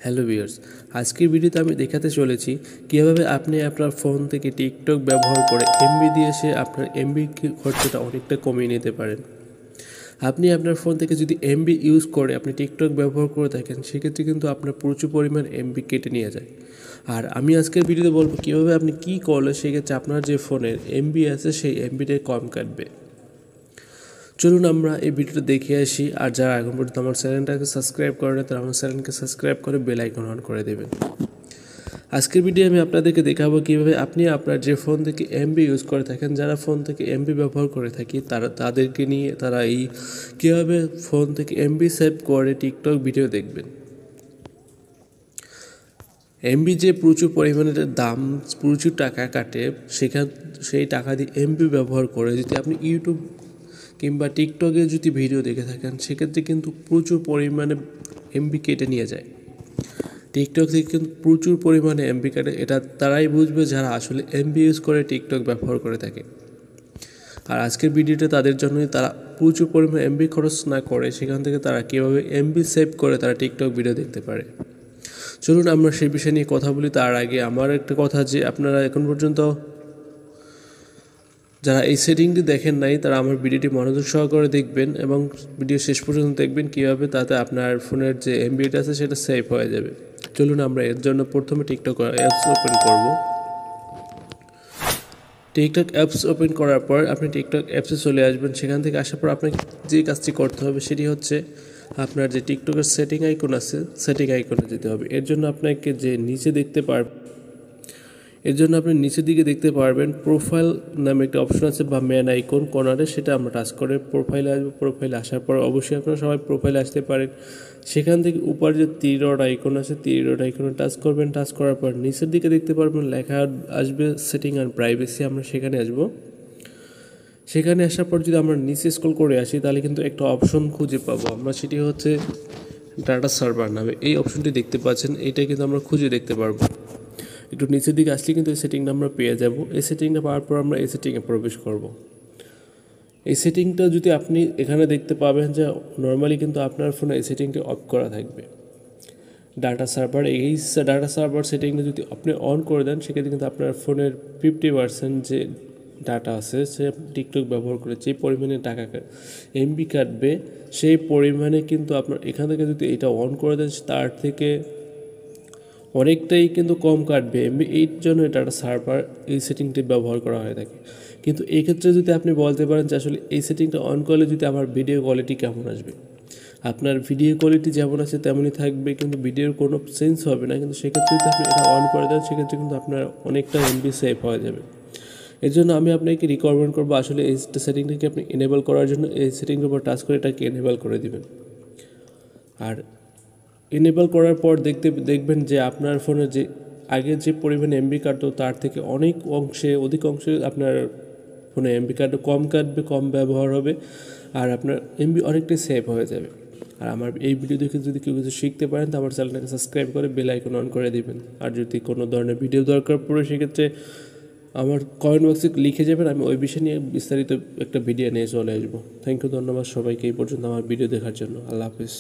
Hello viewers, আজকের ভিডিওতে আমি দেখাতে চলেছি কীভাবে আপনি আপনার ফোন থেকে টিকটক ব্যবহার করে এমবি দিয়ে এসে আপনার এমবি খরচাটা অনেকটা কমিয়ে নিতে পারেন। আপনি আপনার ফোন থেকে যদি এমবি ইউজ করে আপনি টিকটক ব্যবহার করে থাকেন, সেক্ষেত্রে কিন্তু আপনার প্রচুর পরিমাণ এমবি কেটে নিয়ে যায়। আর আমি আজকের ভিডিওতে বলবো কীভাবে আপনি কী করলে সেক্ষেত্রে আপনার যে ফোনের এমবি আছে সেই এমবিটাই কম কাটবে। চলুন আমরা এই ভিডিওটা দেখে আসি। আর যারা এখন পর্যন্ত আমার চ্যানেলটাকে সাবস্ক্রাইব করে না, তারা আমার চ্যানেলকে সাবস্ক্রাইব করে বেল আইকন অন করে দেবেন। আজকের ভিডিও আমি আপনাদেরকে দেখাবো কীভাবে আপনি আপনার যে ফোন থেকে এমবি ইউজ করে থাকেন, যারা ফোন থেকে এমবি ব্যবহার করে থাকি তাদেরকে নিয়ে তারা এই কীভাবে ফোন থেকে এমবি সেভ করে টিকটক ভিডিও দেখবেন। এমবি যে প্রচুর পরিমাণে দাম, প্রচুর টাকা কাটে, সেই টাকা দিয়ে এমবি ব্যবহার করে যদি আপনি ইউটিউব কিংবা টিকটকে যদি ভিডিও দেখে থাকেন, সেক্ষেত্রে কিন্তু প্রচুর পরিমাণে এমবি কেটে নিয়ে যায়। টিকটক থেকে কিন্তু প্রচুর পরিমাণে এমবি কাটে, এটা তারাই বুঝবে যারা আসলে এমবি ইউজ করে টিকটক ব্যবহার করে থাকে। আর আজকের ভিডিওটা তাদের জন্যই, তারা প্রচুর পরিমাণে এমবি খরচ না করে সেখান থেকে তারা কীভাবে এমবি সেভ করে তারা টিকটক ভিডিও দেখতে পারে। চলুন আমরা সেই বিষয় নিয়ে কথা বলি। তার আগে আমার একটা কথা, যে আপনারা এখন পর্যন্ত যারা এই সেটিংটি দেখেন নাই, তারা আমার ভিডিওটি মনোযোগ সহকারে দেখবেন এবং ভিডিও শেষ পর্যন্ত দেখবেন কীভাবে তাতে আপনার ফোনের যে এমবিটা আছে সেটা সেভ হয়ে যাবে। চলুন আমরা এর জন্য প্রথমে টিকটক অ্যাপস ওপেন করব। টিকটক অ্যাপস ওপেন করার পর আপনি টিকটক অ্যাপসে চলে আসবেন। সেখান থেকে আসার পর আপনাকে যে কাজটি করতে হবে সেটি হচ্ছে আপনার যে টিকটকের সেটিং আইকন আছে, সেটিং আইকনে যেতে হবে। এর জন্য আপনাকে যে নিচে দেখতে আপনি নিচের দিকে দেখতে পারবেন প্রোফাইল নামে একটা অপশন আছে বা ম্যান আইকন কর্নারে, সেটা আমরা টাচ করে প্রোফাইলে আসবো। প্রোফাইলে আসার পর অবশ্যই আপনারা সবাই প্রোফাইলে আসতে পারেন। সেখান থেকে উপর যে তীর ডট আইকন আছে, তীর ডট আইকনে টাচ করবেন। টাচ করার পর নিচের দিকে দেখতে পারবেন লেখা আসবে সেটিং অ্যান্ড প্রাইভেসি, আমরা সেখানে আসবো। সেখানে আসার পর যদি আমরা নিচে স্ক্রল করে আসি, তাহলে কিন্তু একটা অপশন খুঁজে পাবো আমরা, সেটি হচ্ছে ডাটা সার্ভার নামে। এই অপশনটি দেখতে পাচ্ছেন, এটা কিন্তু আমরা খুঁজে দেখতে পারবো। একটু নিচের দিকে আসলে কিন্তু এই সেটিংটা আমরা পেয়ে যাব। এই সেটিংটা পাওয়ার পর আমরা এই সেটিংয়ে প্রবেশ করব। এই সেটিংটা যদি আপনি এখানে দেখতে পাবেন যে নর্মালি কিন্তু আপনার ফোনে এই সেটিংটি অফ করা থাকবে। ডাটা সার্ভার, এই ডাটা সার্ভার সেটিংটা যদি আপনি অন করে দেন, সেক্ষেত্রে কিন্তু আপনার ফোনের 50% যে ডাটা আছে, সে টিকটক ব্যবহার করে যে পরিমাণে টাকা এমবি কাটবে, সেই পরিমাণে কিন্তু আপনার এখান থেকে যদি এটা অন করে দেন, তার থেকে অনেকটাই কিন্তু কম কাটবে এমবি। এই জন্য ডাটা সার্ভার এই সেটিংটি ব্যবহার করা হয়ে থাকে। কিন্তু এই ক্ষেত্রে যদি আপনি বলতে পারেন যে আসলে এই সেটিংটা অন করলে যদি আমার ভিডিও কোয়ালিটি কেমন আসবে, আপনার ভিডিও কোয়ালিটি যেমন আছে তেমনই থাকবে, কিন্তু ভিডিওর কোনো চেঞ্জ হবে না। কিন্তু সেক্ষেত্রে যদি আপনি এটা অন করে দেন, সেক্ষেত্রে কিন্তু আপনার অনেকটা এমবি সেভ হয়ে যাবে। এর জন্য আমি আপনাকে রিকমেন্ড করবো আসলে এই সেটিংটাকে আপনি এনেবল করার জন্য এই সেটিংয়ের উপর টাচ করে এটাকে এনেবল করে দিবেন। আর এনেবল করার পর দেখবেন যে আপনার ফোনে যে আগে যে পরিমাণ এমবি কাটতো, তার থেকে অধিক অংশে আপনার ফোনে এমবি কাটবে, কম কাটবে, কম ব্যবহার হবে, আর আপনার এমবি অনেকটাই সেভ হয়ে যাবে। আর আমার এই ভিডিও দেখে যদি কেউ কিছু শিখতে পারেন, তো আমার চ্যানেলটাকে সাবস্ক্রাইব করে বেল আইকন অন করে দিবেন। আর যদি কোনো ধরনের ভিডিও দরকার পড়ে, সেক্ষেত্রে আমার কমেন্ট বক্সে লিখে যাবেন, আমি ওই বিষয় নিয়ে বিস্তারিত একটা ভিডিও নিয়ে চলে আসবো। থ্যাংক ইউ, ধন্যবাদ সবাইকে এই পর্যন্ত আমার ভিডিও দেখার জন্য। আল্লাহ হাফিজ।